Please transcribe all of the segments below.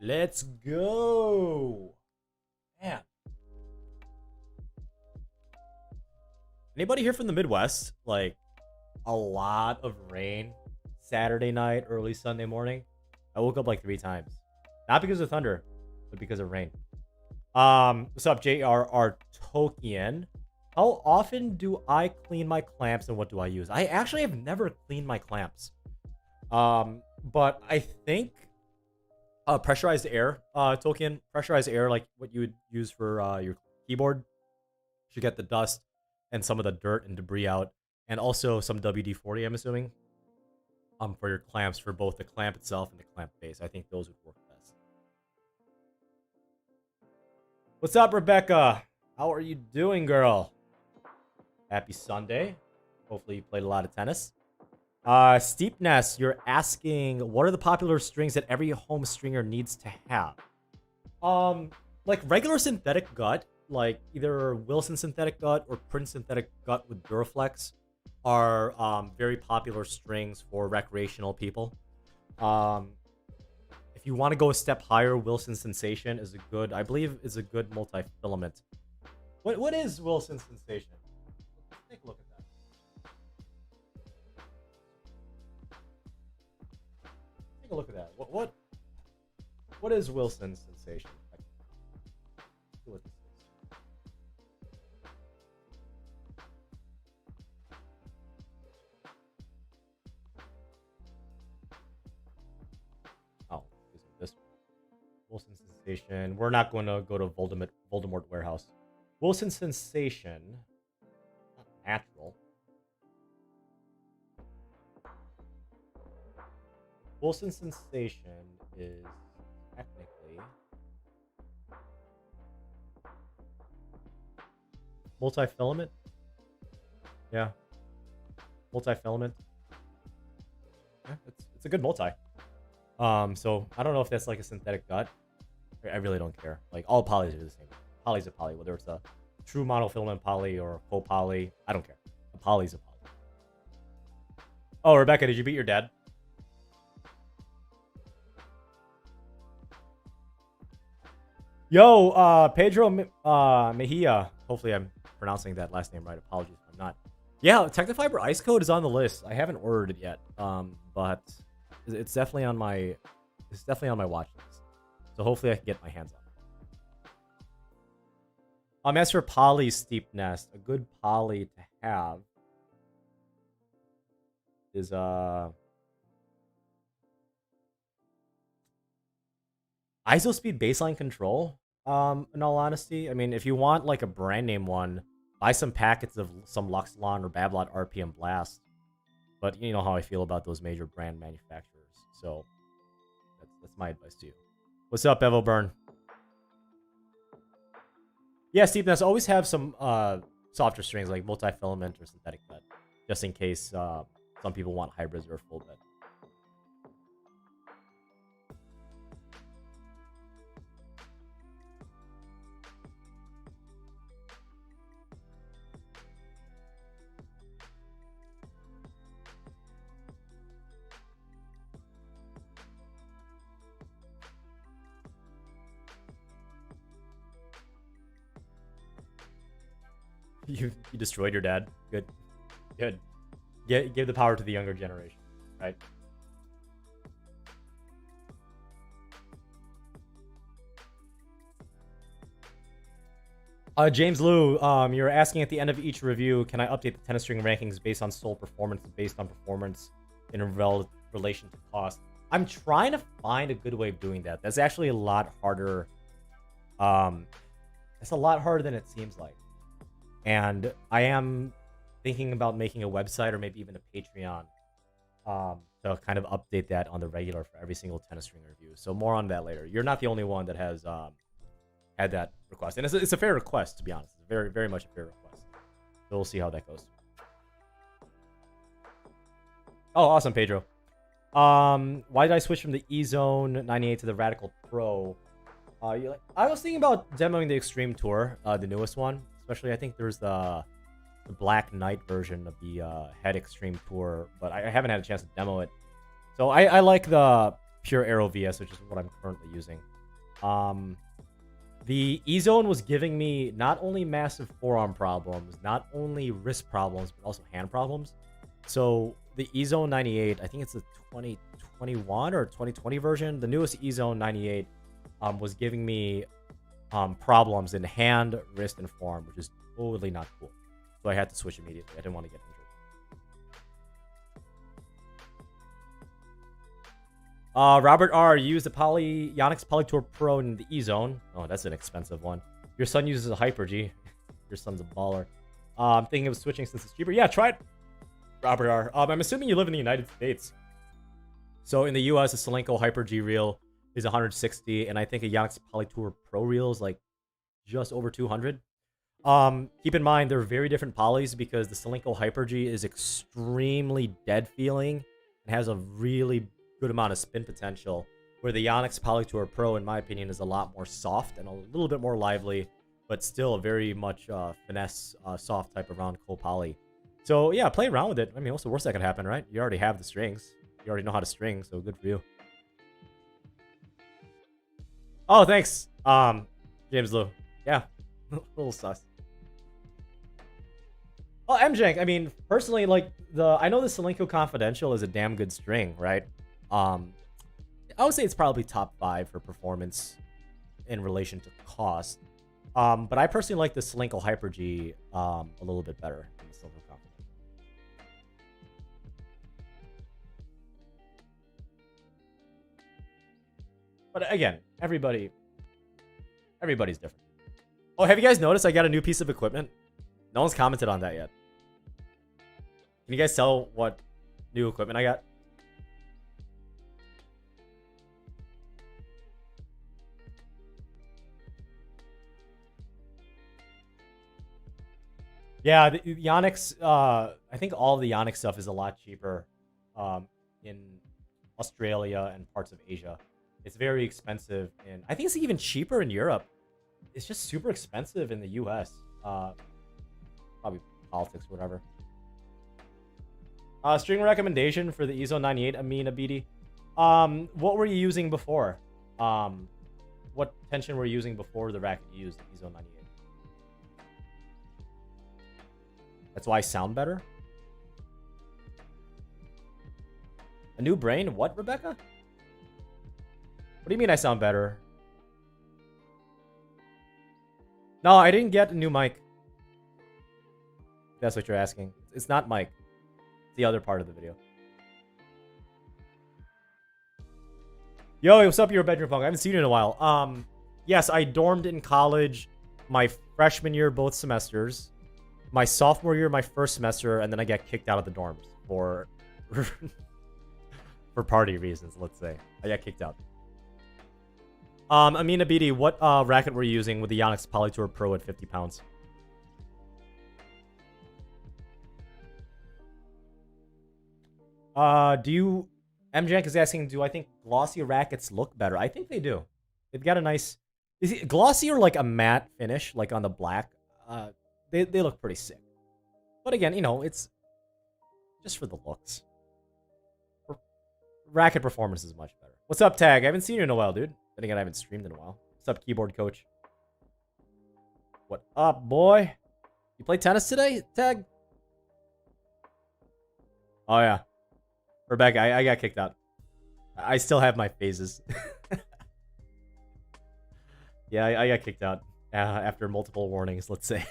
Let's go. Man. Anybody here from the Midwest? Like, a lot of rain Saturday night, early Sunday morning. I woke up like 3 times. Not because of thunder, but because of rain. What's up, JRR Tolkien? How often do I clean my clamps and what do I use? I actually have never cleaned my clamps. But I think pressurized air, Tolkien, pressurized air, like what you would use for your keyboard, should get the dust and some of the dirt and debris out, and also some WD-40, I'm assuming, for your clamps, for both the clamp itself and the clamp base. I think those would work best. What's up, Rebecca? How are you doing, girl? Happy Sunday. Hopefully you played a lot of tennis. Steepness, you're asking, what are the popular strings that every home stringer needs to have? Like regular synthetic gut, like either Wilson synthetic gut or Prince synthetic gut with Duraflex are very popular strings for recreational people. If you want to go a step higher, Wilson Sensation is a good, I believe, is a good multi-filament. What is Wilson Sensation? Let's take a look at that. Take a look at that. What is Wilson Sensation? Let's see what this is. Oh, this Wilson Sensation. We're not going to go to Voldemort Warehouse. Wilson Sensation. Not natural. Wilson Sensation is technically multi-filament. Yeah. Multi-filament. Yeah, it's a good multi. So I don't know if that's like a synthetic gut. I really don't care. Like all polys are the same. Poly's a poly, whether it's a true monofilament poly or a co-poly. I don't care. A poly's a poly. Oh, Rebecca, did you beat your dad? Yo, Pedro Mejia. Hopefully I'm pronouncing that last name right. Apologies if I'm not. Yeah, Technofiber Ice Code is on the list. I haven't ordered it yet. But it's definitely on my watch list. So hopefully I can get my hands on it. As for poly Steep Nest, a good poly to have is ISOspeed baseline control. In all honesty, I mean, if you want like a brand name one, buy some packets of some Luxlon or Babolat RPM Blast. But you know how I feel about those major brand manufacturers, so that's my advice to you. What's up, Evo Burn? Yeah, Steepness, always have some softer strings like multi-filament or synthetic bed, just in case some people want hybrids or full bed. You destroyed your dad. Good. Good. Give the power to the younger generation, right? James Liu, you're asking at the end of each review, can I update the tennis string rankings based on sole performance, based on performance in relation to cost? I'm trying to find a good way of doing that. That's actually a lot harder. It's a lot harder than it seems like. And I am thinking about making a website or maybe even a Patreon to kind of update that on the regular for every single tennis string review. So more on that later. You're not the only one that has had that request. And it's a fair request, to be honest. It's very, very much a fair request. So we'll see how that goes. Oh, awesome, Pedro. Why did I switch from the E-Zone 98 to the Radical Pro? I was thinking about demoing the Extreme Tour, the newest one. Especially, I think there's the Black Knight version of the Head Extreme Tour, but I haven't had a chance to demo it. So I like the Pure Aero VS, which is what I'm currently using. The E-Zone was giving me not only massive forearm problems, not only wrist problems, but also hand problems. So the E-Zone 98, I think it's the 2021 or 2020 version. The newest E-Zone 98 was giving me problems in hand, wrist, and forearm, which is totally not cool. So I had to switch immediately. I didn't want to get injured. Robert R. used the Yonex Polytour Pro in the E-Zone. Oh, that's an expensive one. Your son uses a Hyper G. Your son's a baller. I'm thinking of switching since it's cheaper. Yeah, try it, Robert R. I'm assuming you live in the United States. So in the US, a Solenko Hyper G reel is 160, and I think a Yonex Polytour Pro reel is like just over 200. Keep in mind, they're very different polys because the Solenko Hyper G is extremely dead feeling and has a really good amount of spin potential, where the Yonex Polytour Pro, in my opinion, is a lot more soft and a little bit more lively, but still a very much finesse, soft type of round cold poly. So yeah, play around with it. I mean, what's the worst that could happen, right? You already have the strings. You already know how to string, so good for you. Oh, thanks, James Lou. Yeah, a little sus. Oh, MJank, I mean, personally, like, I know the Solenko Confidential is a damn good string, right? I would say it's probably top 5 for performance in relation to cost. But I personally like the Solenko Hyper G a little bit better than the Solenko Confidential. But again, everybody's different. Oh, have you guys noticed I got a new piece of equipment? No one's commented on that yet. Can you guys tell what new equipment I got? Yeah, the Yonex, I think all the Yonex stuff is a lot cheaper in Australia and parts of Asia. It's very expensive, and I think it's even cheaper in Europe. It's just super expensive in the US. Probably politics, whatever. String recommendation for the E-Zone 98, Amin Abidi. What were you using before? What tension were you using before the racket you used, the E-Zone 98? That's why I sound better? A new brain? What, Rebecca? What do you mean I sound better? No, I didn't get a new mic. If that's what you're asking. It's not mic. It's the other part of the video. Yo, what's up, your bedroom punk? I haven't seen you in a while. Yes, I dormed in college my freshman year, both semesters. My sophomore year, my first semester, and then I got kicked out of the dorms for for party reasons, let's say. I got kicked out. Amina BD, what racket were you using with the Yonex Polytour Pro at 50 pounds? MJank is asking, do I think glossy rackets look better? I think they do. They've got a nice... Is it glossy or like a matte finish, like on the black? They look pretty sick. But again, you know, it's just for the looks. Racket performance is much better. What's up, Tag? I haven't seen you in a while, dude. Then again, I haven't streamed in a while. What's up, keyboard coach? What up, boy? You play tennis today, Tag? Oh, yeah. Rebecca, I got kicked out. I still have my phases. Yeah, I got kicked out after multiple warnings, let's say.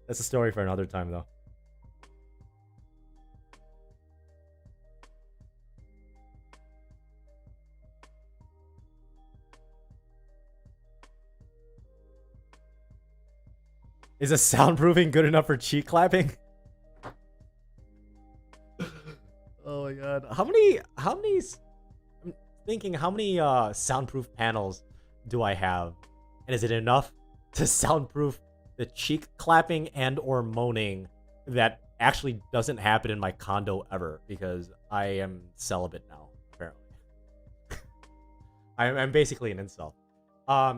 That's a story for another time, though. Is a soundproofing good enough for cheek clapping? Oh my god. How many I'm thinking how many soundproof panels do I have? And is it enough to soundproof the cheek clapping and or moaning that actually doesn't happen in my condo ever because I am celibate now, apparently. I'm basically an incel.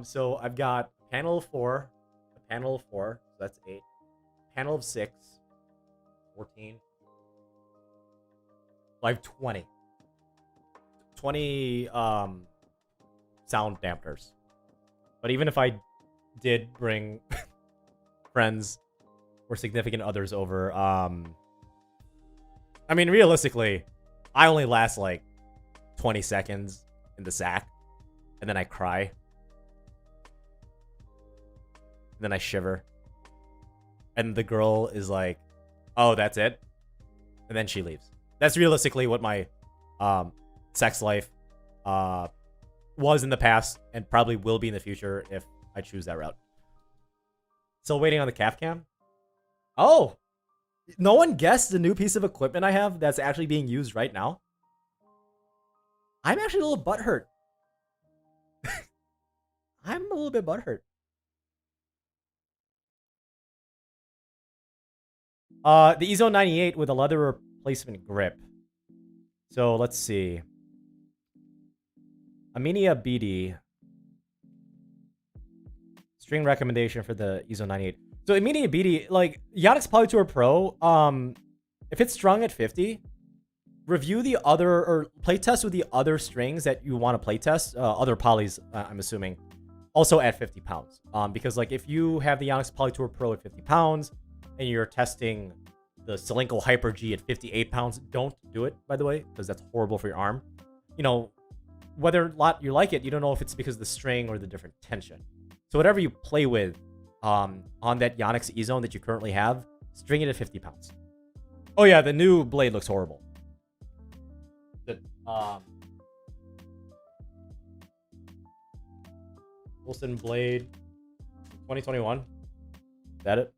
So I've got panel of 4, a panel of 4, so that's 8, panel of 6, 14. So I have 20 sound dampeners. But even if I did bring friends or significant others over, I mean, realistically, I only last like 20 seconds in the sack, and then I cry. And then I shiver. And the girl is like, oh, that's it? And then she leaves. That's realistically what my sex life was in the past and probably will be in the future if I choose that route. Still waiting on the calf cam? Oh! No one guessed the new piece of equipment I have that's actually being used right now? I'm actually a little butthurt. I'm a little bit butthurt. The Ezo 98 with a leather replacement grip. So let's see. Aminia BD. String recommendation for the Ezo 98. So Aminia BD, like Yonex Polytour Pro, if it's strung at 50, review the other or playtest with the other strings that you want to playtest, other polys, I'm assuming, also at 50 pounds. Because like if you have the Yonex Polytour Pro at 50 pounds and you're testing the Solinco Hyper G at 58 pounds, don't do it, by the way, because that's horrible for your arm. You know, whether you like it, you don't know if it's because of the string or the different tension. So whatever you play with on that Yonex E-Zone that you currently have, string it at 50 pounds. Oh yeah, the new blade looks horrible. The Wilson blade 2021. Is that it?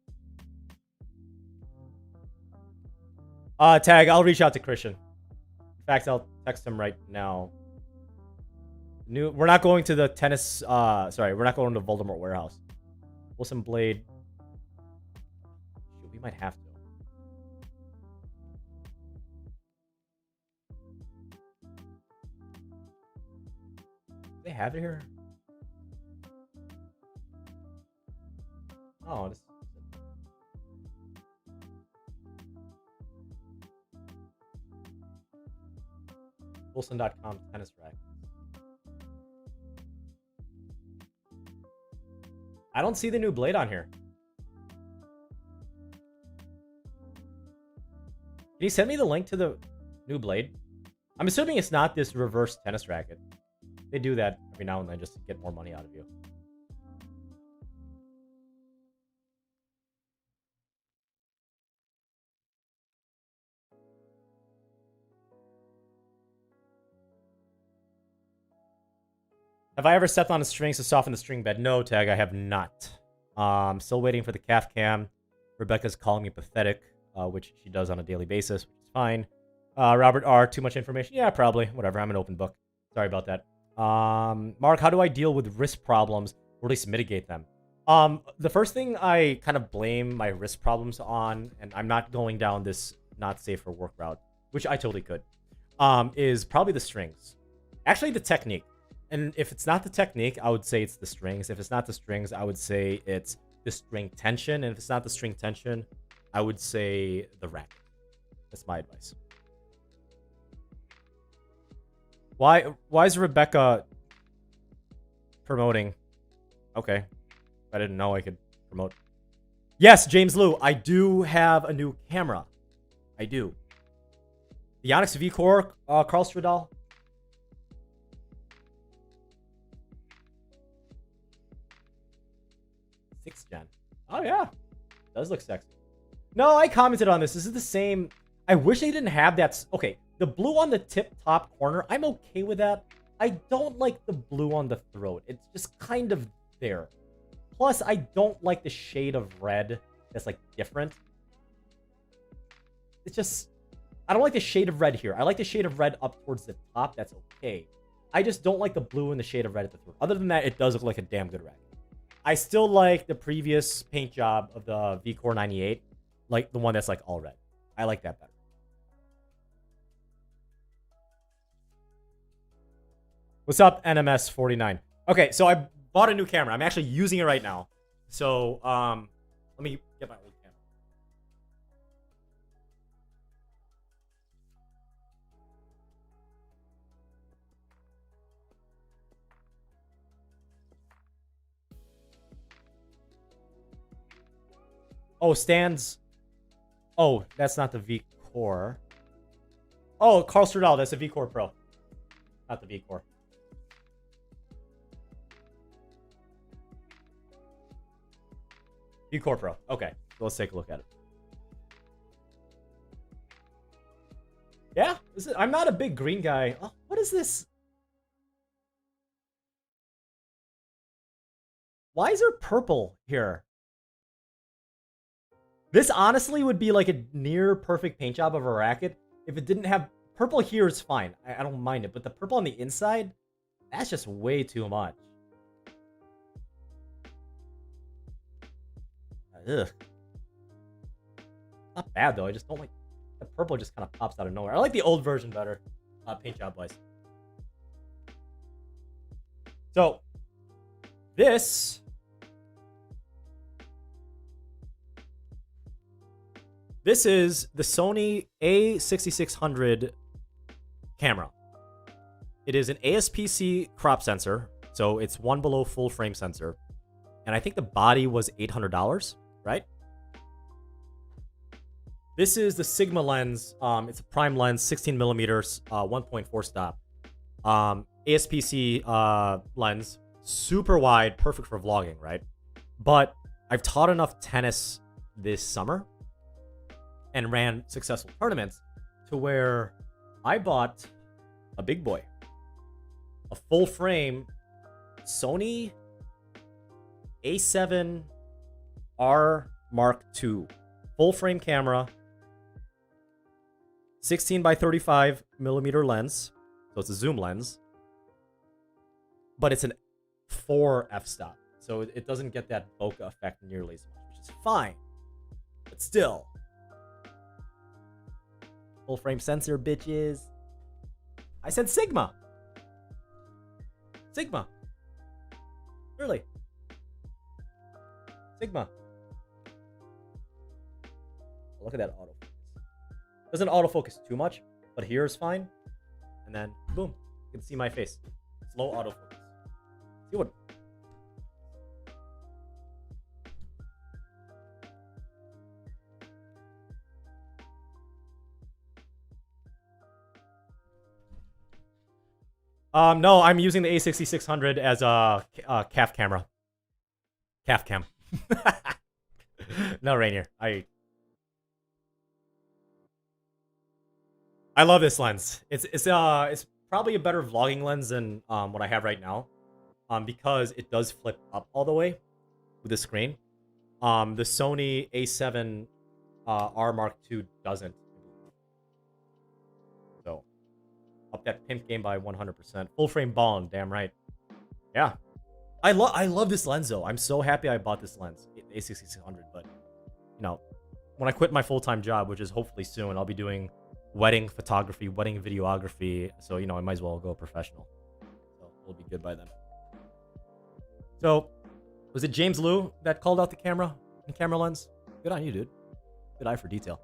Tag, I'll reach out to Christian. In fact, I'll text him right now. We're not going to the tennis, sorry, we're not going to Voldemort Warehouse. Wilson blade. Shoot, we might have to. Do they have it here? Oh, this. Wilson.com tennis rack. I don't see the new blade on here. Can you send me the link to the new blade? I'm assuming it's not this reverse tennis racket. They do that every now and then just to get more money out of you. Have I ever stepped on the strings to soften the string bed? No, Tag, I have not. Still waiting for the calf cam. Rebecca's calling me pathetic, which she does on a daily basis, which is fine. Robert R, too much information? Yeah, probably. Whatever, I'm an open book. Sorry about that. Mark, how do I deal with wrist problems, or at least mitigate them? The first thing I kind of blame my wrist problems on, and I'm not going down this not safe for work route, which I totally could, is probably the strings. Actually, the technique. And if it's not the technique, I would say it's the strings. If it's not the strings, I would say it's the string tension. And if it's not the string tension, I would say the racket. That's my advice. Why is Rebecca promoting? Okay. I didn't know I could promote. Yes, James Lou, I do have a new camera. I do. The Yonex V-Core, Carl Stradal. 6th gen. Oh, yeah. Does look sexy. No, I commented on this. This is the same. I wish they didn't have that. Okay, the blue on the tip top corner, I'm okay with that. I don't like the blue on the throat. It's just kind of there. Plus, I don't like the shade of red that's, like, different. It's just... I don't like the shade of red here. I like the shade of red up towards the top. That's okay. I just don't like the blue and the shade of red at the throat. Other than that, it does look like a damn good racket. I still like the previous paint job of the V-Core 98. Like, the one that's, like, all red. I like that better. What's up, NMS49? Okay, so I bought a new camera. I'm actually using it right now. So, let me get my old camera. Oh, stands. Oh, that's not the V Core. Oh, Carl Strudel. That's a V Core Pro. Not the V Core. V Core Pro. Okay, so let's take a look at it. Yeah, I'm not a big green guy. Oh, what is this? Why is there purple here? This honestly would be like a near perfect paint job of a racket if it didn't have purple. Here is fine. I don't mind it, but the purple on the inside, that's just way too much. Ugh. Not bad though. I just don't like the purple. Just kind of pops out of nowhere. I like the old version better, paint job wise. So this is the Sony A6600 camera. It is an ASPC crop sensor, so it's one below full frame sensor, and I think the body was $800, right? This is the Sigma lens. It's a prime lens, 16 millimeters, 1.4 stop. ASPC lens, super wide, perfect for vlogging, right? But I've taught enough tennis this summer and ran successful tournaments to where I bought a big boy, a full frame Sony A7R Mark II, full frame camera, 16 by 35 millimeter lens, so it's a zoom lens, but it's an 4 f-stop, so it doesn't get that bokeh effect nearly as much, which is fine, but still. Full frame sensor, bitches. I said Sigma. Sigma. Really. Sigma. Look at that autofocus. Doesn't autofocus too much, but here is fine. And then, boom. You can see my face. Slow autofocus. See what... No, I'm using the A6600 as a calf camera. Calf cam. No, Rainier. I love this lens. It's probably a better vlogging lens than what I have right now, because it does flip up all the way with the screen. The Sony A7 R Mark II doesn't. So up that pimp game by 100%. Full frame ballin', damn right. Yeah. I love this lens though. I'm so happy I bought this lens, A6600, but you know, when I quit my full-time job, which is hopefully soon, I'll be doing wedding photography, wedding videography, so you know, I might as well go professional. So we'll be good by then. So, was it James Liu that called out the camera and camera lens? Good on you, dude. Good eye for detail.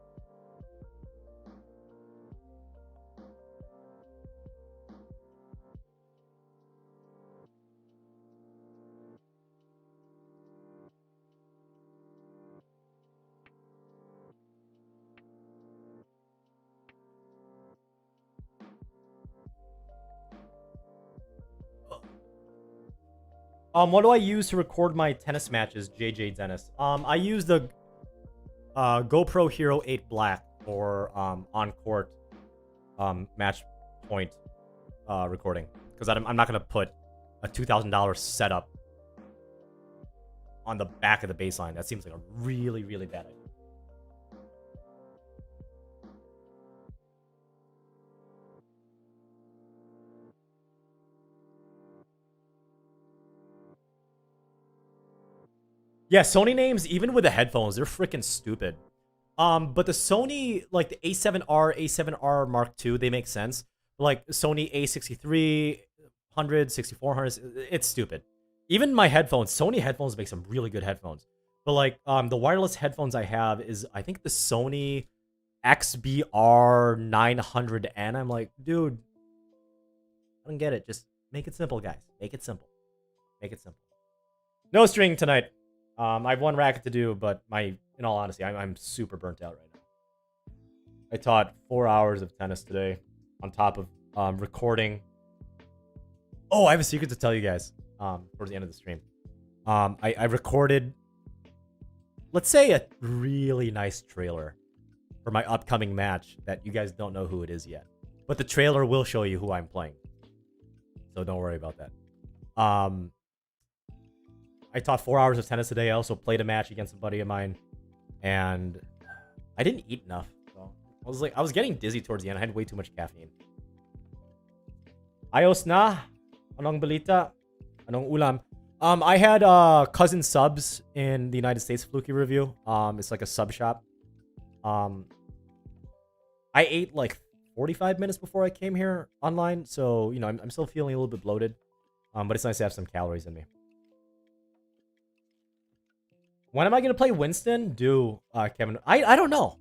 What do I use to record my tennis matches, JJ Dennis? I use the GoPro Hero 8 Black for on-court match point recording, because I'm not gonna put a $2,000 setup on the back of the baseline. That seems like a really, really bad idea. Yeah, Sony names, even with the headphones, they're freaking stupid. But the Sony, like the A7R, A7R Mark II, they make sense. Like Sony A6300, 6400, it's stupid. Even my headphones, Sony headphones make some really good headphones. But like, the wireless headphones I have is, I think the Sony XBR 900N. I'm like, dude, I don't get it. Just make it simple, guys. Make it simple. Make it simple. No string tonight. I have one racket to do, but my In all honesty, I'm super burnt out right now. I taught 4 hours of tennis today on top of recording. Oh, I have a secret to tell you guys towards the end of the stream. I recorded, let's say, a really nice trailer for my upcoming match that you guys don't know who it is yet. But the trailer will show you who I'm playing. So don't worry about that. I taught 4 hours of tennis today. I also played a match against a buddy of mine. And I didn't eat enough. So I was getting dizzy towards the end. I had way too much caffeine. Ayos na? Anong balita? Anong ulam? I had Cousin Subs in the United States Fluky review. It's like a sub shop. I ate like 45 minutes before I came here online, so you know I'm still feeling a little bit bloated. But it's nice to have some calories in me. When am I gonna play Winston? Kevin? I don't know.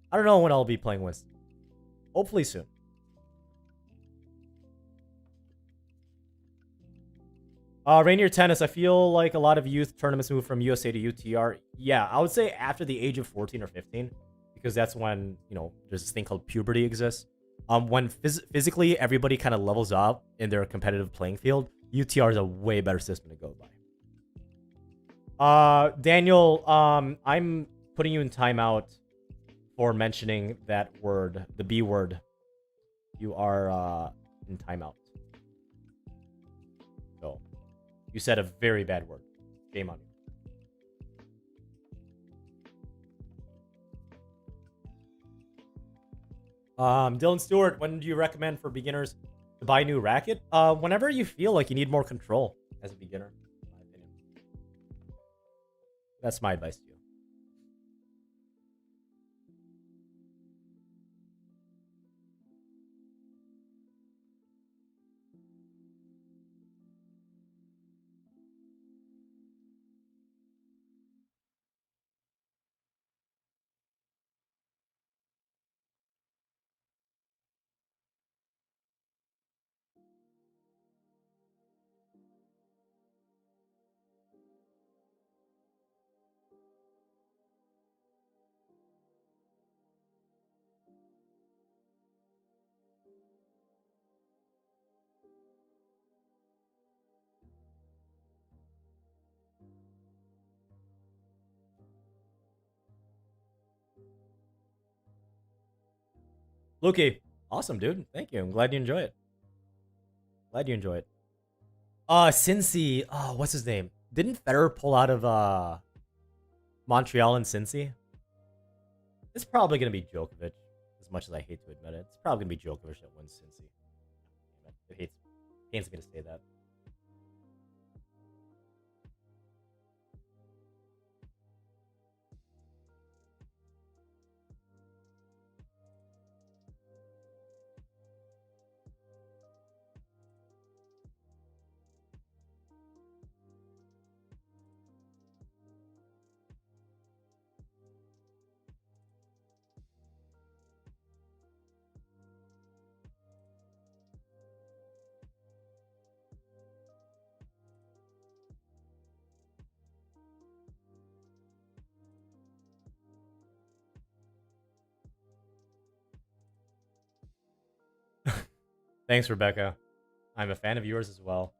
I don't know when I'll be playing Winston. Hopefully soon. Rainier Tennis, I feel like a lot of youth tournaments move from USA to UTR. Yeah, I would say after the age of 14 or 15, because that's when, you know, there's this thing called puberty exists. When physically everybody kind of levels up in their competitive playing field, UTR is a way better system to go by. Daniel, I'm putting you in timeout for mentioning that word, the B word. You are in timeout. So, you said a very bad word. Game on you. Dylan Stewart, when do you recommend for beginners to buy a new racket? Whenever you feel like you need more control as a beginner, in my opinion. That's my advice to you. Lukey, awesome, dude. Thank you. I'm glad you enjoy it. Glad you enjoy it. Cincy. Oh, what's his name? Didn't Federer pull out of Montreal and Cincy? It's probably gonna be Djokovic. As much as I hate to admit it, it's probably gonna be Djokovic that wins Cincy. It pains me to say that. Thanks, Rebecca. I'm a fan of yours as well.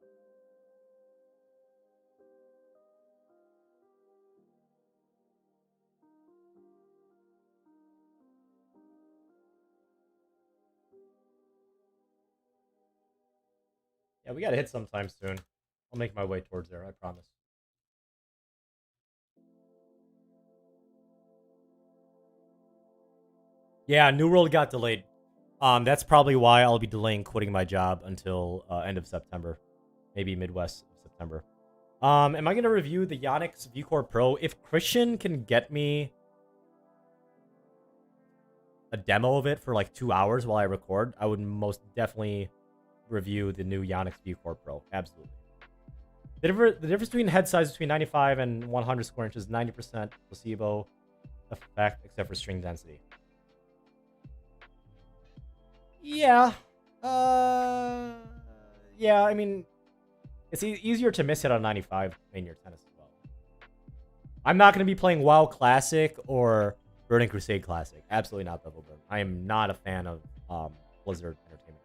Yeah, we gotta hit sometime soon. I'll make my way towards there, I promise. Yeah, New World got delayed. That's probably why I'll be delaying quitting my job until end of September. Maybe Midwest of September. Am I gonna review the Yonex VCore Pro? If Christian can get me a demo of it for like 2 hours while I record, I would most definitely review the new Yonex VCore Pro. Absolutely. The difference between head size between 95 and 100 square inches is 90% placebo effect, except for string density. Yeah. Yeah, I mean, it's easier to miss it on 95 in your tennis as well. I'm not going to be playing WoW Classic or Burning Crusade Classic. Absolutely not Bevel Burn. I am not a fan of Blizzard Entertainment.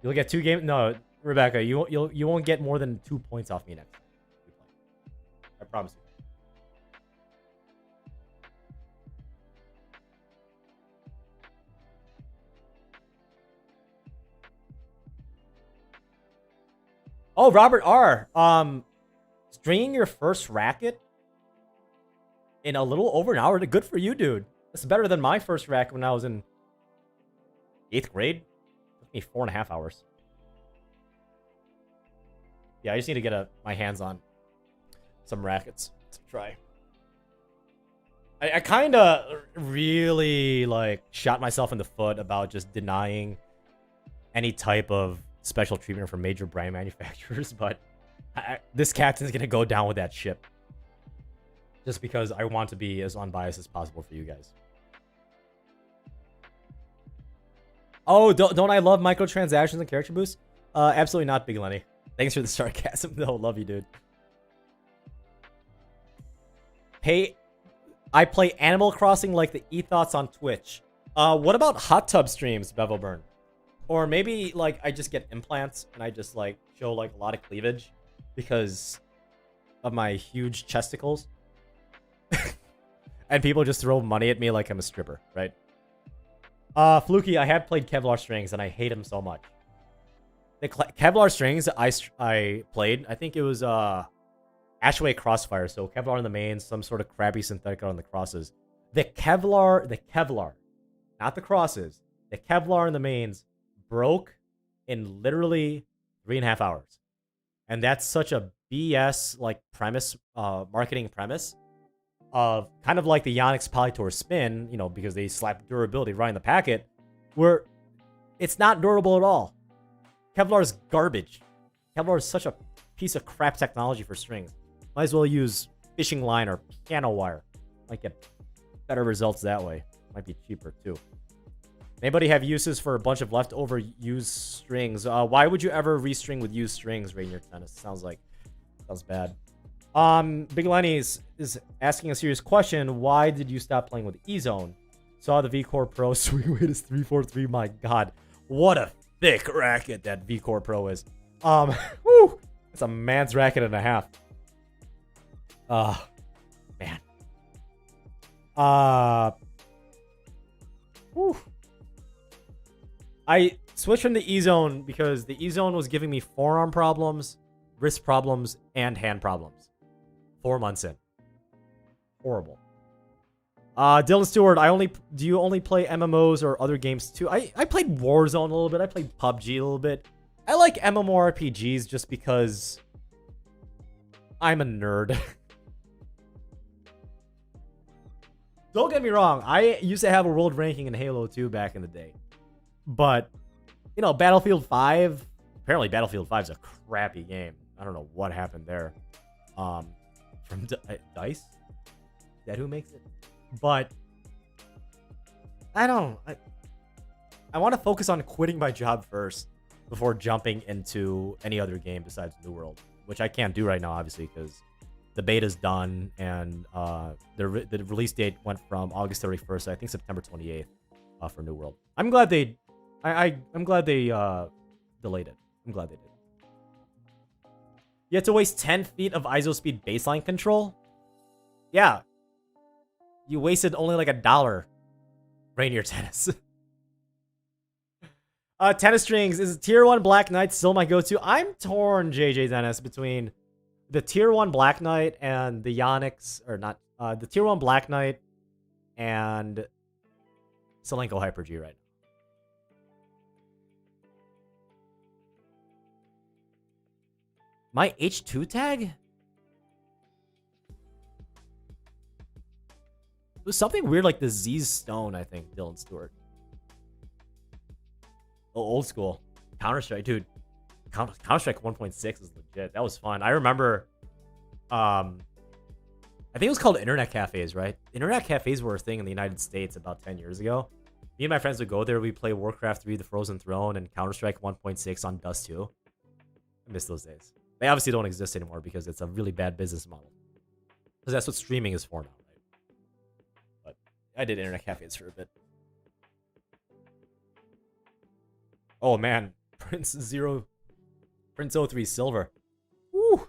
You'll get 2 games. No, Rebecca, you won't get more than 2 points off me next time. I promise you. Oh, Robert R. Stringing your first racket in a little over an hour. Good for you, dude. That's better than my first racket when I was in 8th grade. It took me 4.5 hours. Yeah, I just need to get my hands on some rackets to try. I kind of really like shot myself in the foot about just denying any type of special treatment from major brand manufacturers, but this captain's gonna go down with that ship just because I want to be as unbiased as possible for you guys. Oh, don't I love microtransactions and character boosts? Absolutely not, Big Lenny. Thanks for the sarcasm. No, love you, dude. Hey, I play Animal Crossing like the ethos on Twitch. What about hot tub streams, Bevel Burn? Or maybe like I just get implants and I just like show like a lot of cleavage because of my huge chesticles. And people just throw money at me like I'm a stripper, right? Fluky, I had played Kevlar Strings and I hate him so much. The Kevlar Strings I played, I think it was Ashway Crossfire, so Kevlar in the mains, some sort of crappy synthetic on the crosses. The Kevlar, not the crosses, the Kevlar in the mains broke in literally 3.5 hours. And that's such a BS like premise, marketing premise of kind of like the Yonex Polytor spin, you know, because they slap durability right in the packet, where it's not durable at all. Kevlar is garbage. Kevlar is such a piece of crap technology for strings. Might as well use fishing line or piano wire. Might get better results that way. Might be cheaper too. Anybody have uses for a bunch of leftover used strings? Why would you ever restring with used strings, Rainier Tennis? Sounds bad. Big Lenny is asking a serious question. Why did you stop playing with E-Zone? Saw the V-Core Pro swing weight is 343. My God, what a thick racket that V-Core Pro is. Whew, it's a man's racket and a half. Man. Whew. I switched from the E-Zone because the E-Zone was giving me forearm problems, wrist problems, and hand problems. 4 months in. Horrible. Dylan Stewart, do you only play MMOs or other games too? I played Warzone a little bit. I played PUBG a little bit. I like MMORPGs just because I'm a nerd. Don't get me wrong. I used to have a world ranking in Halo 2 back in the day. But, you know, Battlefield 5, apparently Battlefield 5 is a crappy game. I don't know what happened there. From DICE? Is that who makes it? But I want to focus on quitting my job first before jumping into any other game besides New World, which I can't do right now, obviously, because the beta's done and the release date went from August 31st to I think September 28th for New World. I'm glad they delayed it. I'm glad they did. You have to waste 10 feet of ISO speed baseline control? Yeah. You wasted only like $1. Rainier Tennis. Tennis strings. Is Tier 1 Black Knight still my go-to? I'm torn, JJ Dennis, between the Tier 1 Black Knight and the Yonex, or not, the Tier 1 Black Knight and Selenko Hyper G right now. My H2 tag? It was something weird like the Z Stone, I think, Dylan Stewart. Oh, old school. Counter-Strike, dude. Counter-Strike 1.6 is legit. That was fun. I remember, I think it was called Internet Cafes, right? Internet Cafes were a thing in the United States about 10 years ago. Me and my friends would go there. We'd play Warcraft 3, The Frozen Throne, and Counter-Strike 1.6 on Dust 2. I miss those days. They obviously don't exist anymore because it's a really bad business model. Because that's what streaming is for now, right? But I did internet cafes for a bit. Oh man, Prince 03 Silver. Woo!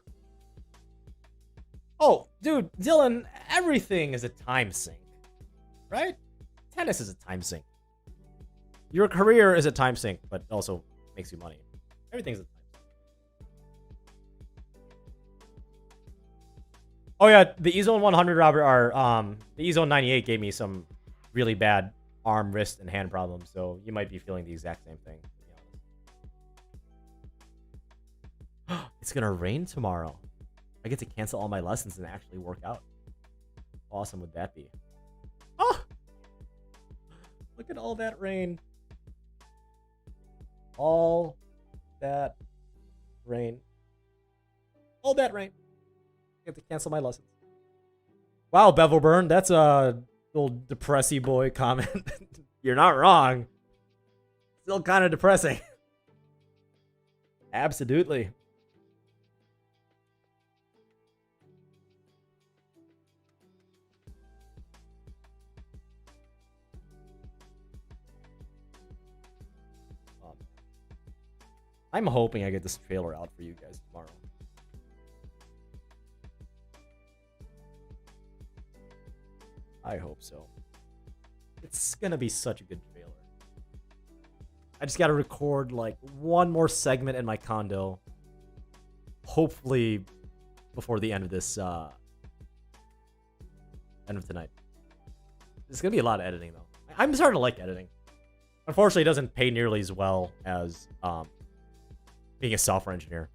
Oh, dude, Dylan, everything is a time sink, right? Tennis is a time sink. Your career is a time sink, but also makes you money. Everything's a time sink. Oh yeah, the E-Zone 100, Robert, the E-Zone 98 gave me some really bad arm, wrist, and hand problems, so you might be feeling the exact same thing. It's gonna rain tomorrow. I get to cancel all my lessons and actually work out. How awesome would that be? Oh! Look at all that rain. All that rain. All that rain. I get to cancel my lessons. Wow, Bevel Burn, that's a little depressy boy comment. You're not wrong. Still kind of depressing. Absolutely. I'm hoping I get this trailer out for you guys tomorrow. I hope so. It's gonna be such a good trailer. I just gotta record like one more segment in my condo. Hopefully before the end of this end of tonight. It's gonna be a lot of editing though. I'm starting to like editing. Unfortunately, it doesn't pay nearly as well as being a software engineer.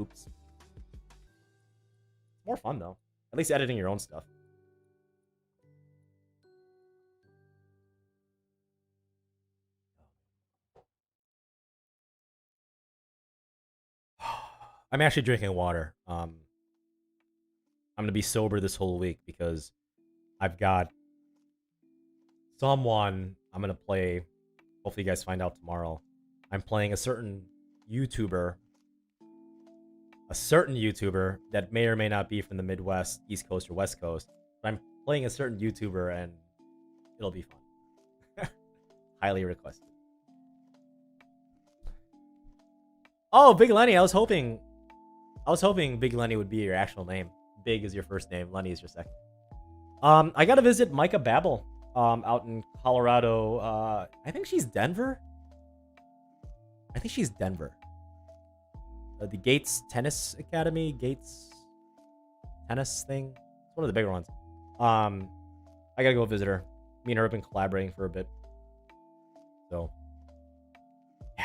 Oops. More fun though. At least editing your own stuff. I'm actually drinking water. I'm gonna be sober this whole week because I've got someone I'm gonna play. Hopefully, you guys find out tomorrow. I'm playing a certain YouTuber that may or may not be from the Midwest, East Coast, or West Coast. But I'm playing a certain YouTuber, and it'll be fun. Highly requested. Oh, Big Lenny! I was hoping Big Lenny would be your actual name. Big is your first name. Lenny is your second. I gotta visit Micah Babel. Out in Colorado. I think she's Denver. The Gates Tennis Academy, Gates Tennis thing. It's one of the bigger ones. I gotta go visit her. Me and her have been collaborating for a bit. So, yeah.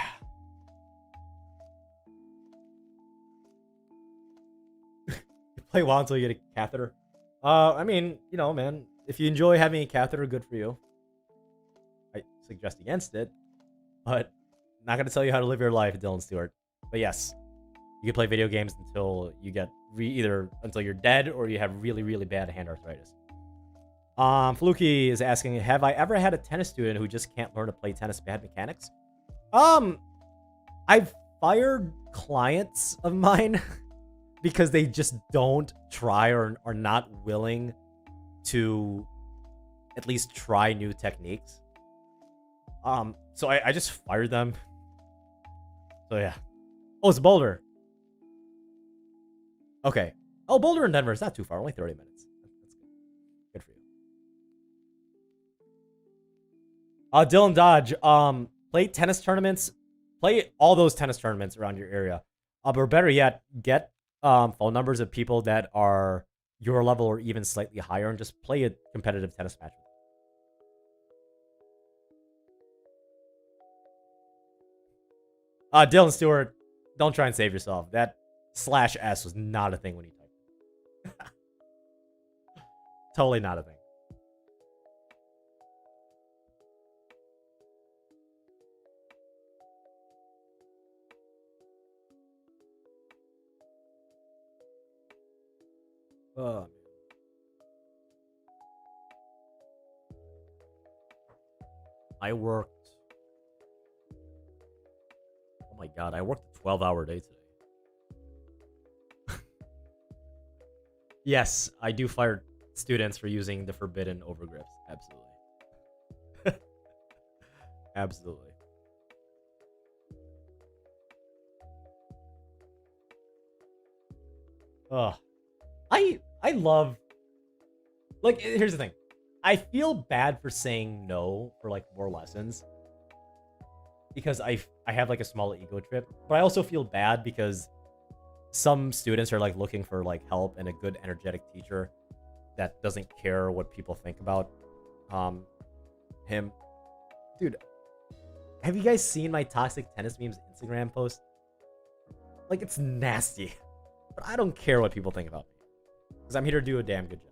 You play WoW until you get a catheter. I mean, you know, man, if you enjoy having a catheter, good for you. I suggest against it, but I'm not gonna tell you how to live your life, Dylan Stewart. But yes, you can play video games until you get either until you're dead or you have really, really bad hand arthritis. Fluky is asking, have I ever had a tennis student who just can't learn to play tennis bad mechanics? I've fired clients of mine because they just don't try or are not willing to at least try new techniques. So I just fired them. So yeah. Oh, it's Boulder. Okay. Oh, Boulder and Denver is not too far. Only 30 minutes. That's good. Good for you. Dylan Dodge. Play tennis tournaments. Play all those tennis tournaments around your area. Or better yet, get phone numbers of people that are your level or even slightly higher and just play a competitive tennis match. Dylan Stewart, don't try and save yourself. That /S was not a thing when you typed it. Totally not a thing. Oh, man. I worked. Oh my god, I worked a 12-hour day today. Yes, I do fire students for using the forbidden overgrips. Absolutely. Absolutely. Oh, I love, like, here's the thing. I feel bad for saying no for like more lessons because I have like a small ego trip, but I also feel bad because some students are like looking for like help and a good energetic teacher that doesn't care what people think about him. Dude, have you guys seen my toxic tennis memes Instagram post? Like, it's nasty. But I don't care what people think about me. Because I'm here to do a damn good job.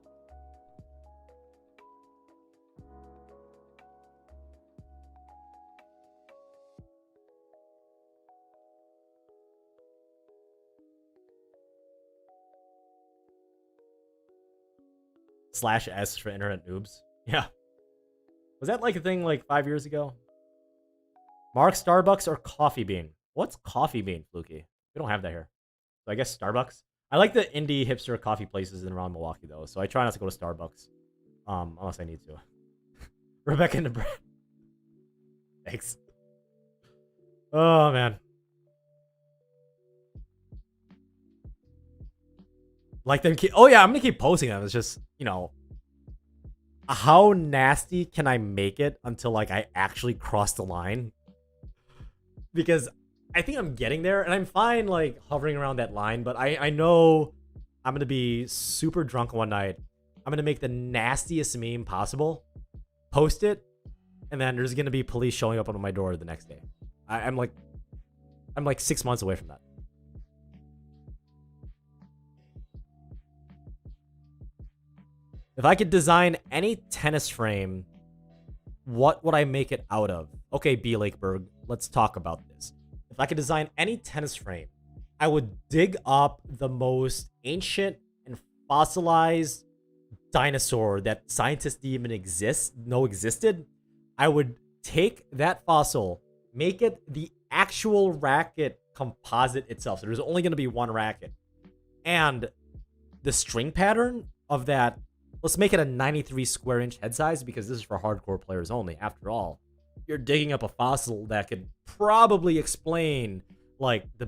/S for internet noobs. Yeah. Was that like a thing like 5 years ago? Mark, Starbucks, or Coffee Bean? What's Coffee Bean, Fluky? We don't have that here. So I guess Starbucks. I like the indie hipster coffee places in around Milwaukee though, so I try not to go to Starbucks, unless I need to. Rebecca and the bread. Thanks. Oh man. Like them. Oh yeah, I'm gonna keep posting them. It's just, you know, how nasty can I make it until like I actually cross the line? Because I think I'm getting there, and I'm fine like hovering around that line, but I know I'm gonna be super drunk one night. I'm gonna make the nastiest meme possible, post it, and then there's gonna be police showing up on my door the next day. I'm like 6 months away from that. If I could design any tennis frame, what would I make it out of? Okay, B. Lakeberg, let's talk about this. If I could design any tennis frame, I would dig up the most ancient and fossilized dinosaur that scientists didn't even know existed. I would take that fossil, make it the actual racket composite itself. So there's only going to be one racket. And the string pattern of that, let's make it a 93 square inch head size because this is for hardcore players only. After all, you're digging up a fossil that could probably explain like the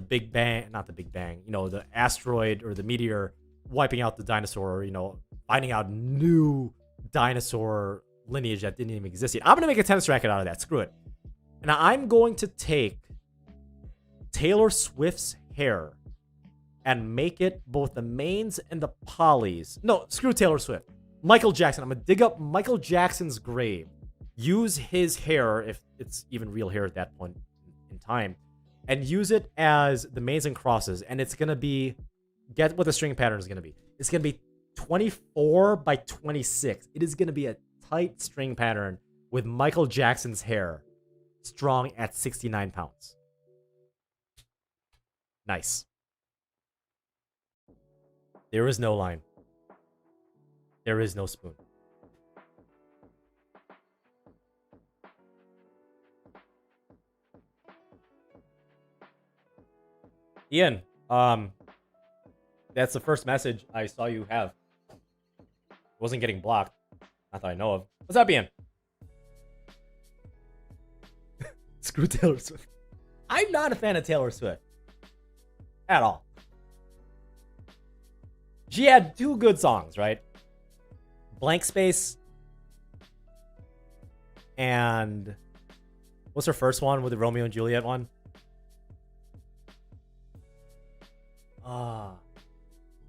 Big Bang, not the Big Bang, you know, the asteroid or the meteor wiping out the dinosaur, you know, finding out new dinosaur lineage that didn't even exist yet. I'm going to make a tennis racket out of that. Screw it. And I'm going to take Taylor Swift's hair and make it both the mains and the polys. No, screw Taylor Swift. Michael Jackson. I'm going to dig up Michael Jackson's grave, use his hair, if it's even real hair at that point in time, and use it as the mains and crosses. And it's going to be, get what the string pattern is going to be. It's going to be 24 by 26. It is going to be a tight string pattern with Michael Jackson's hair strong at 69 pounds. Nice. There is no line. There is no spoon. Ian, that's the first message I saw you have. Wasn't getting blocked. Not that I know of. What's up, Ian? Screw Taylor Swift. I'm not a fan of Taylor Swift. At all. She had 2 good songs, right? Blank Space. And what's her first one with the Romeo and Juliet one?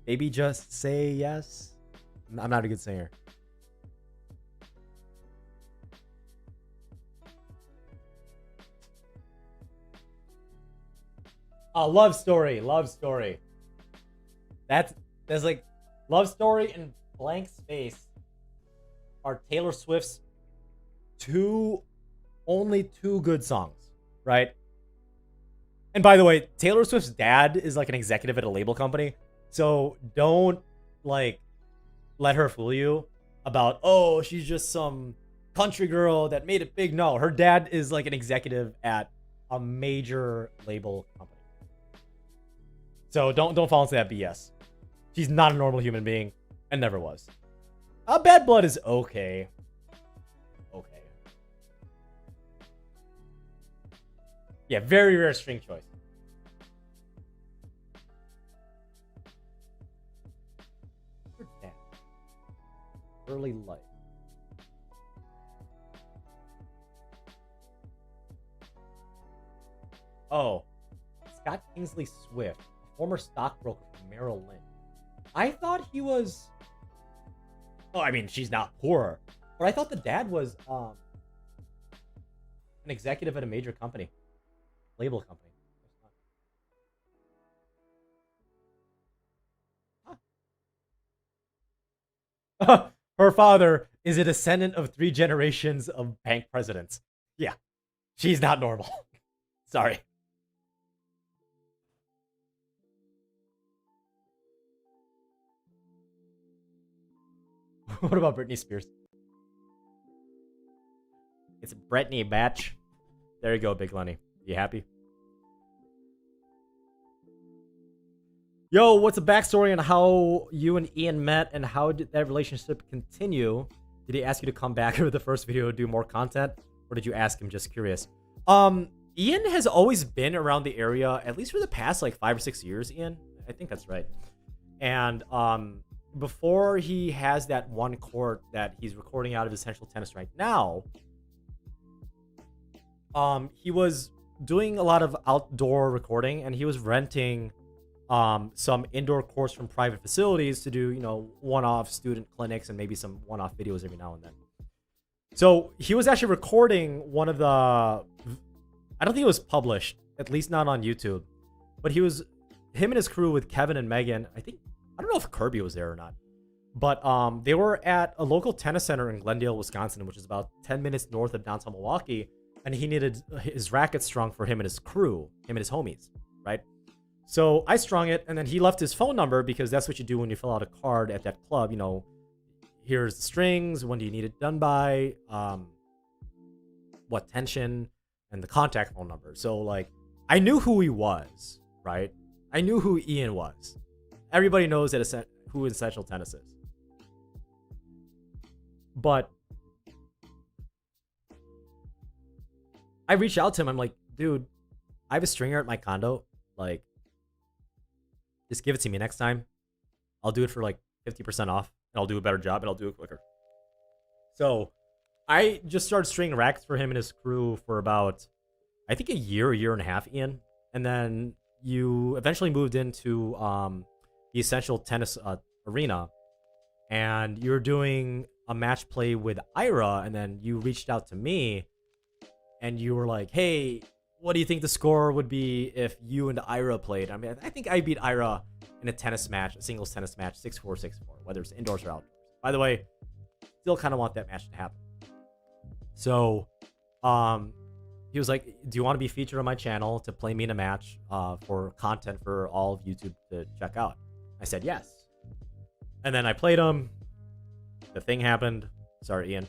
Baby Just Say Yes. I'm not a good singer. Love Story. Love Story. There's like Love Story and Blank Space are Taylor Swift's only two good songs, right? And by the way, Taylor Swift's dad is like an executive at a label company. So don't like let her fool you about, oh, she's just some country girl that made it big. No, her dad is like an executive at a major label company. So don't fall into that BS. She's not a normal human being and never was. Bad blood is okay. Okay. Yeah, very rare string choice. Early life. Oh, Scott Kingsley Swift, a former stockbroker from Merrill Lynch. I thought he was. Oh, I mean, she's not poor, but I thought the dad was an executive at a major company, label company. Huh. Her father is a descendant of 3 generations of bank presidents. Yeah, she's not normal. Sorry. What about Britney Spears? It's Britney, batch. There you go, Big Lenny. You happy? Yo, what's the backstory on how you and Ian met and how did that relationship continue? Did he ask you to come back over the first video to do more content? Or did you ask him? Just curious. Ian has always been around the area, at least for the past like 5 or 6 years, Ian. I think that's right. And before he has that one court that he's recording out of Essential Tennis right now, he was doing a lot of outdoor recording and he was renting some indoor courts from private facilities to do, you know, one-off student clinics and maybe some one-off videos every now and then. So he was actually recording one of the, I don't think it was published, at least not on YouTube, but him and his crew with Kevin and Megan, I don't know if Kirby was there or not, but they were at a local tennis center in Glendale, Wisconsin, which is about 10 minutes north of downtown Milwaukee, and he needed his racket strung for him and his crew, him and his homies, right? So I strung it, and then he left his phone number because that's what you do when you fill out a card at that club. You know, here's the strings, when do you need it done by, what tension, and the contact phone number. So, like, I knew who he was, right? I knew who Ian was. Everybody knows that who Essential Tennis is. But I reached out to him. I'm like, dude, I have a stringer at my condo. Like, just give it to me next time. I'll do it for like 50% off, and I'll do a better job, and I'll do it quicker. So I just started stringing rackets for him and his crew for about, I think, a year and a half, Ian. And then you eventually moved into the Essential Tennis arena, and you're doing a match play with Ira, and then you reached out to me, and you were like, hey, what do you think the score would be if you and Ira played? I mean, I think I beat Ira in a tennis match, a singles tennis match, 6-4, 6-4, whether it's indoors or outdoors. By the way, still kind of want that match to happen. So, he was like, do you want to be featured on my channel to play me in a match for content for all of YouTube to check out? I said yes. And then I played him. The thing happened. Sorry, Ian.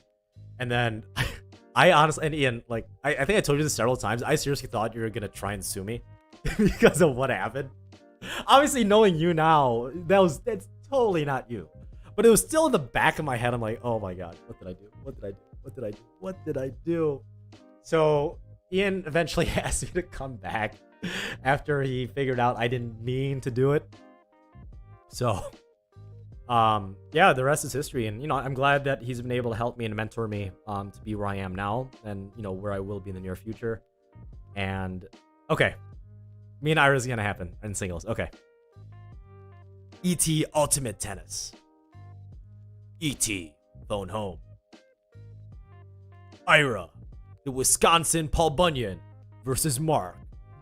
And then I honestly, and Ian, like, I think I told you this several times. I seriously thought you were going to try and sue me because of what happened. Obviously, knowing you now, that's totally not you. But it was still in the back of my head. I'm like, oh my God, what did I do? What did I do? What did I do? What did I do? So Ian eventually asked me to come back after he figured out I didn't mean to do it. So, yeah, the rest is history. And, you know, I'm glad that he's been able to help me and mentor me to be where I am now and, you know, where I will be in the near future. And, okay. Me and Ira's going to happen in singles. Okay. E.T. Ultimate Tennis. E.T. Phone home. Ira, the Wisconsin Paul Bunyan versus Mark,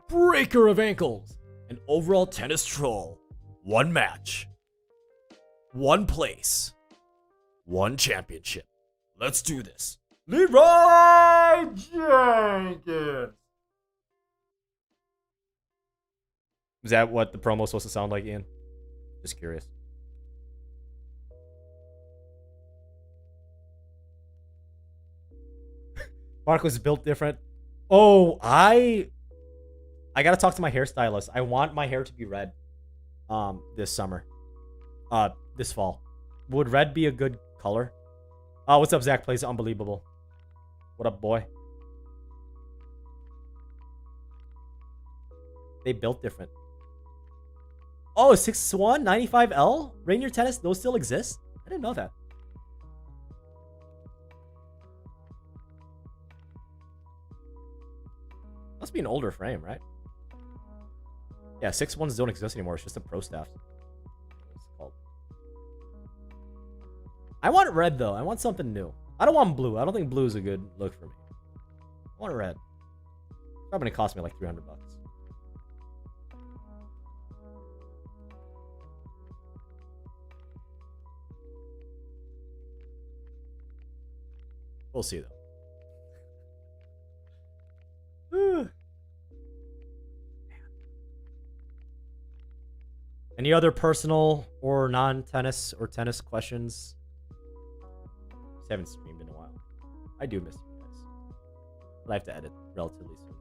breaker of ankles, an overall tennis troll. One match. One place. One championship. Let's do this. Leroy Jenkins. Is that what the promo was supposed to sound like, Ian? Just curious. Mark was built different. Oh, I gotta talk to my hairstylist. I want my hair to be red this summer. This fall. Would red be a good color? What's up, Zach? Plays unbelievable. What up, boy? They built different. Oh, 6-1, 95L? Rainier Tennis, those still exist? I didn't know that. Must be an older frame, right? Yeah, 6-1s don't exist anymore. It's just a pro staff. I want red, though. I want something new. I don't want blue. I don't think blue is a good look for me. I want red. It's probably going to cost me like 300 bucks. We'll see, though. Any other personal or non-tennis or tennis questions? Just haven't streamed in a while. I do miss you guys. But I have to edit relatively soon.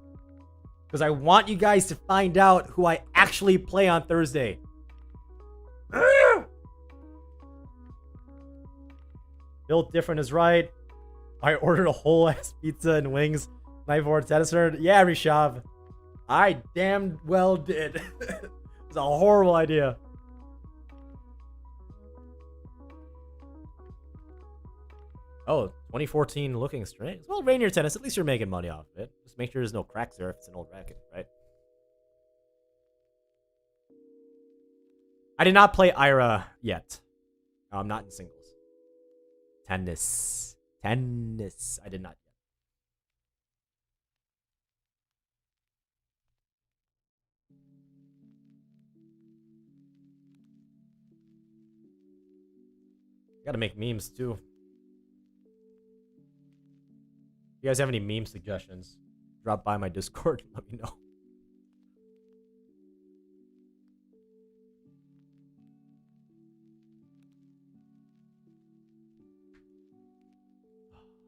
Because I want you guys to find out who I actually play on Thursday. Built different is right. I ordered a whole ass pizza and wings. Night before tennis nerd. Yeah, Rishav. I damn well did. It's a horrible idea. Oh, 2014 looking strings. Well, Rainier Tennis, at least you're making money off of it. Just make sure there's no cracks there if it's an old racket, right? I did not play Ira yet. No, I'm not in singles. Tennis. Tennis. I did not yet. Gotta make memes too. If you guys have any meme suggestions, drop by my Discord and let me know.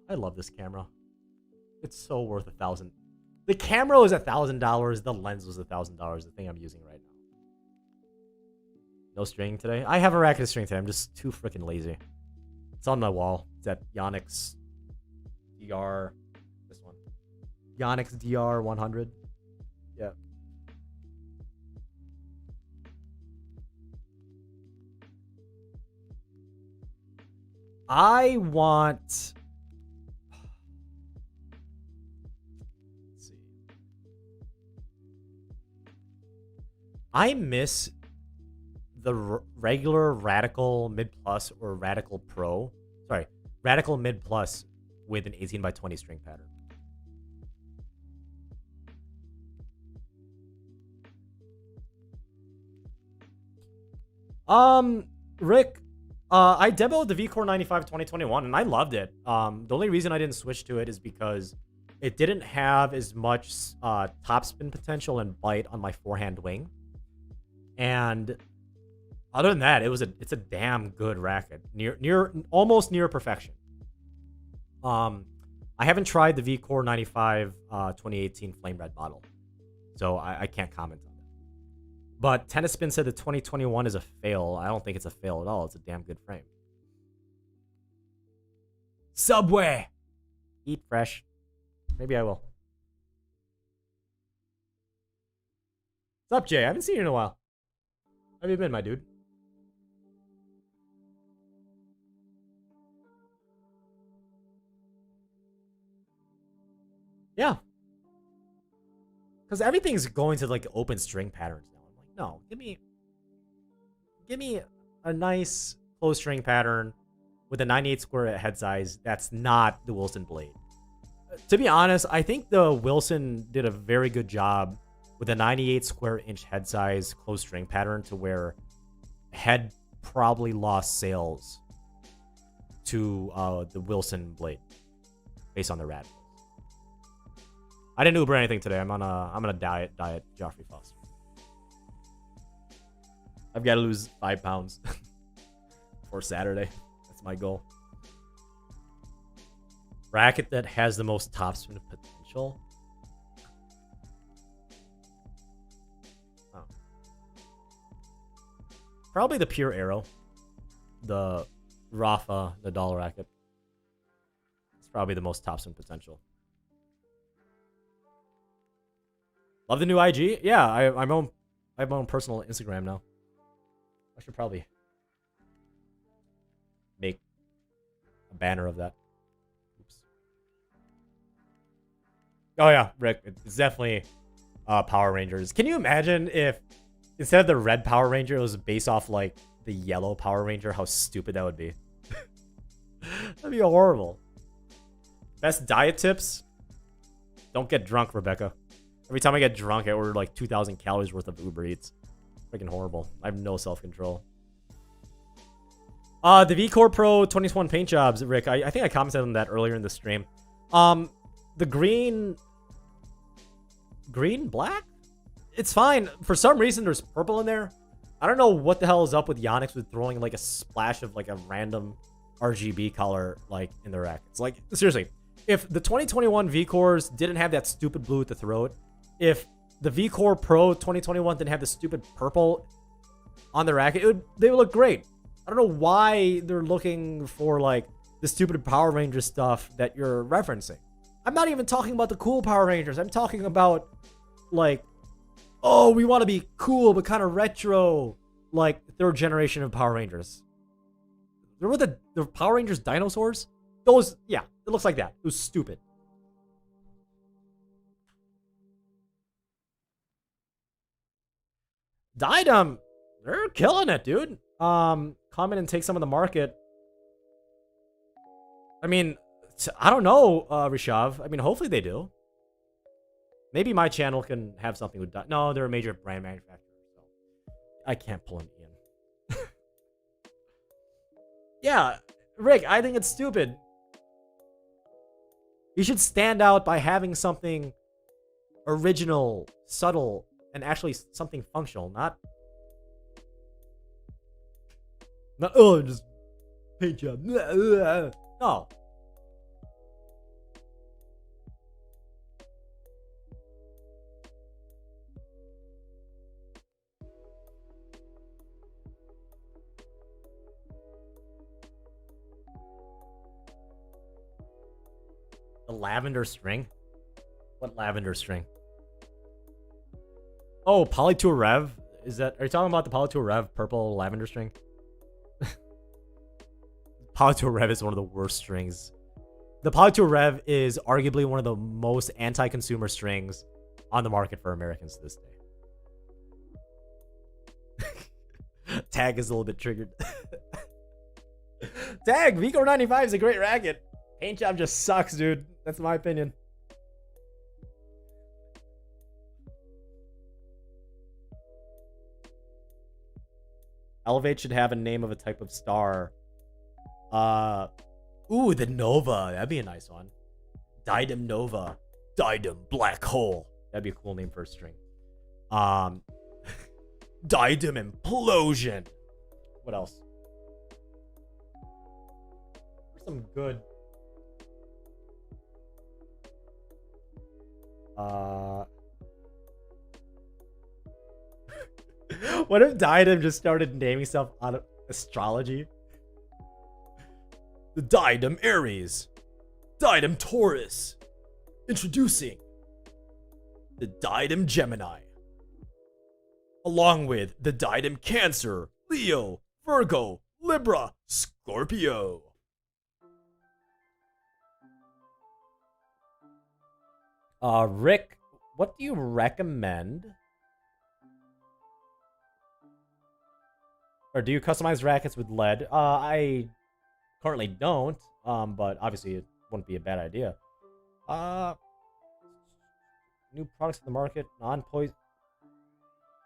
I love this camera. It's so worth $1,000. The camera was $1,000. The lens was $1,000. The thing I'm using right now. No string today. I have a racket of string today. I'm just too freaking lazy. It's on my wall. It's at Yonex DR. This one. Yonex DR 100. Yeah. I want... Let's see. I miss the regular Radical Mid Plus or Radical Pro. Sorry, Radical Mid Plus with an 18x20 string pattern. Rick, I demoed the VCore 95 2021 and I loved it. The only reason I didn't switch to it is because it didn't have as much topspin potential and bite on my forehand wing. And other than that, it's a damn good racket. Almost near perfection. I haven't tried the VCore 95 2018 Flame Red model, so I can't comment on that. But Tennis Spin said the 2021 is a fail. I don't think it's a fail at all. It's a damn good frame. Subway! Eat fresh. Maybe I will. What's up, Jay? I haven't seen you in a while. How have you been, my dude? Yeah. Because everything's going to like open string patterns now. I'm like, no, give me a nice closed string pattern with a 98 square head size. That's not the Wilson blade. To be honest, I think the Wilson did a very good job with a 98 square inch head size closed string pattern to where head probably lost sales to the Wilson blade based on the rad. I didn't Uber anything today. I'm on a diet Joffrey Foster. I've got to lose 5 pounds for Saturday. That's my goal. Racket that has the most topspin potential. Oh. Probably the Pure Arrow. the Rafa Nadal racket. It's probably the most topspin potential. Love the new IG. Yeah, I have my own personal Instagram now. I should probably make a banner of that. Oops. Oh yeah, Rick, it's definitely Power Rangers. Can you imagine if instead of the red Power Ranger, it was based off like the yellow Power Ranger? How stupid that would be. That'd be horrible. Best diet tips? Don't get drunk, Rebecca. Every time I get drunk, I order like 2,000 calories worth of Uber Eats. Freaking horrible. I have no self-control. The VCore Pro 2021 paint jobs, Rick. I think I commented on that earlier in the stream. The green, black? It's fine. For some reason, there's purple in there. I don't know what the hell is up with Yonex with throwing like a splash of like a random RGB color like in the rackets. Like, seriously. If the 2021 V-Cores didn't have that stupid blue at the throat, if the V-Core Pro 2021 didn't have the stupid purple on the racket, they would look great. I don't know why they're looking for like the stupid Power Ranger stuff that you're referencing. I'm not even talking about the cool Power Rangers. I'm talking about like, oh, we want to be cool but kind of retro, like third generation of Power Rangers. Remember the Power Rangers dinosaurs? Those, yeah, it looks like that. It was stupid. Didem, they're killing it, dude. Come in and take some of the market. I mean, I don't know, Rishav. I mean, hopefully they do. Maybe my channel can have something with Didem. No, they're a major brand manufacturer, so I can't pull them in. Yeah, Rick, I think it's stupid. You should stand out by having something original, subtle, and actually something functional, not oh, just paint job. No. The lavender string? What lavender string? Oh, Polytour Rev? Are you talking about the Polytour Rev purple lavender string? Polytour Rev is one of the worst strings. The Polytour Rev is arguably one of the most anti-consumer strings on the market for Americans to this day. Tag is a little bit triggered. Tag, Vico 95 is a great racket. Paint job just sucks, dude. That's my opinion. Elevate should have a name of a type of star. Ooh, the Nova. That'd be a nice one. Didem Nova. Didem Black Hole. That'd be a cool name for a string. Didem Implosion. What else? There's some good. What if Didem just started naming stuff out of astrology? The Didem Aries. Didem Taurus. Introducing the Didem Gemini. Along with the Didem Cancer, Leo, Virgo, Libra, Scorpio. Rick, what do you recommend? Or do you customize rackets with lead? I currently don't, but obviously it wouldn't be a bad idea. New products in the market, non-poison.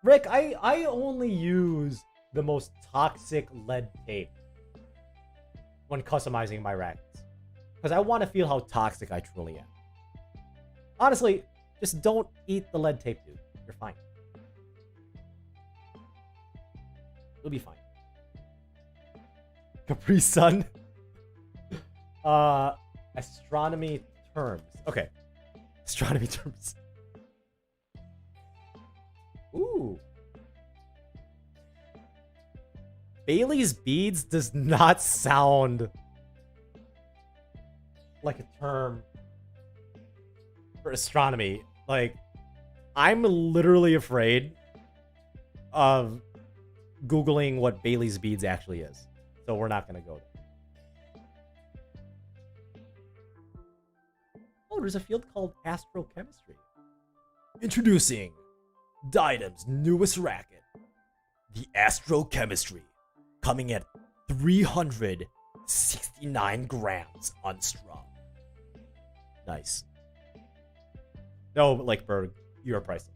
Rick, I only use the most toxic lead tape when customizing my rackets. Because I want to feel how toxic I truly am. Honestly, just don't eat the lead tape, dude. You're fine. You'll be fine. Capri Sun. Astronomy terms. Okay. Astronomy terms. Ooh. Bailey's beads does not sound like a term for astronomy. Like, I'm literally afraid of Googling what Bailey's beads actually is. So we're not going to go there. Oh, there's a field called astrochemistry. Introducing Diadem's newest racket, the astrochemistry, coming at 369 grams unstrung. Nice. No, like, Berg, you're priceless.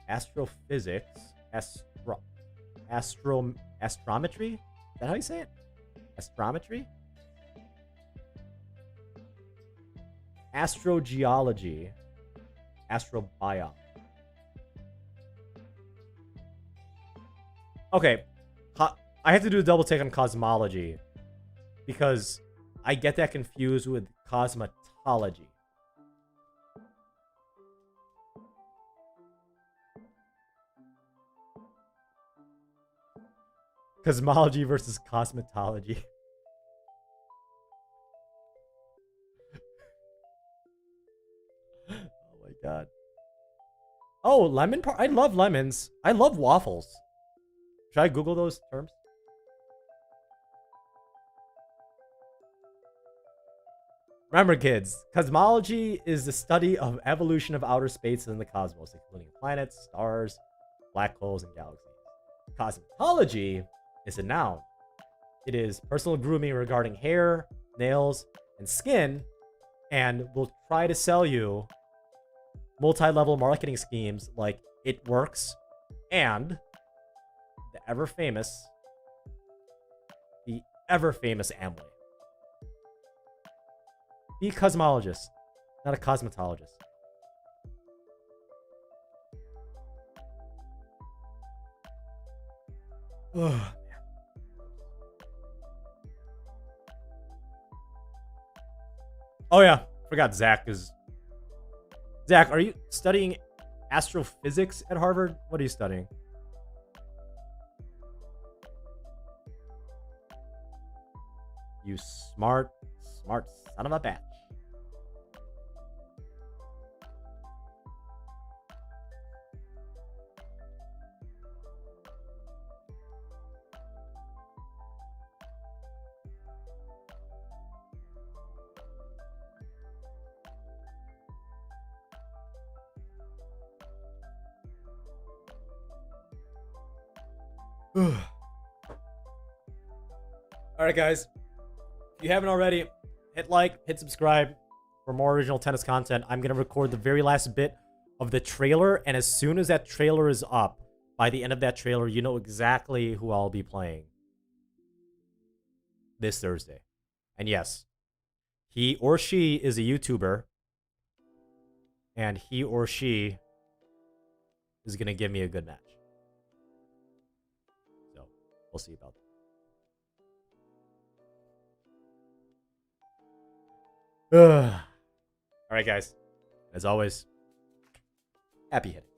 Astrophysics, astrometry? Is that how you say it? Astrometry? Astrogeology, astrobiology. Okay, I have to do a double take on cosmology because I get that confused with cosmetology. Cosmology versus cosmetology. Oh my god. Oh, lemon part. I love lemons. I love waffles. Should I Google those terms? Remember, kids, cosmology is the study of evolution of outer space and the cosmos, including planets, stars, black holes, and galaxies. Cosmetology is a noun. It is personal grooming regarding hair, nails, and skin, and will try to sell you multi-level marketing schemes like It Works and the ever-famous Amway. Be a cosmologist, not a cosmetologist. Ugh. Oh yeah, forgot Zach is... Zach, are you studying astrophysics at Harvard? What are you studying? You smart son of a bitch. Alright, guys. If you haven't already, hit like, hit subscribe for more original tennis content. I'm going to record the very last bit of the trailer, and as soon as that trailer is up, by the end of that trailer, you know exactly who I'll be playing this Thursday. And yes, he or she is a YouTuber, and he or she is going to give me a good match. So, we'll see about that. All right, guys. As always, happy hitting.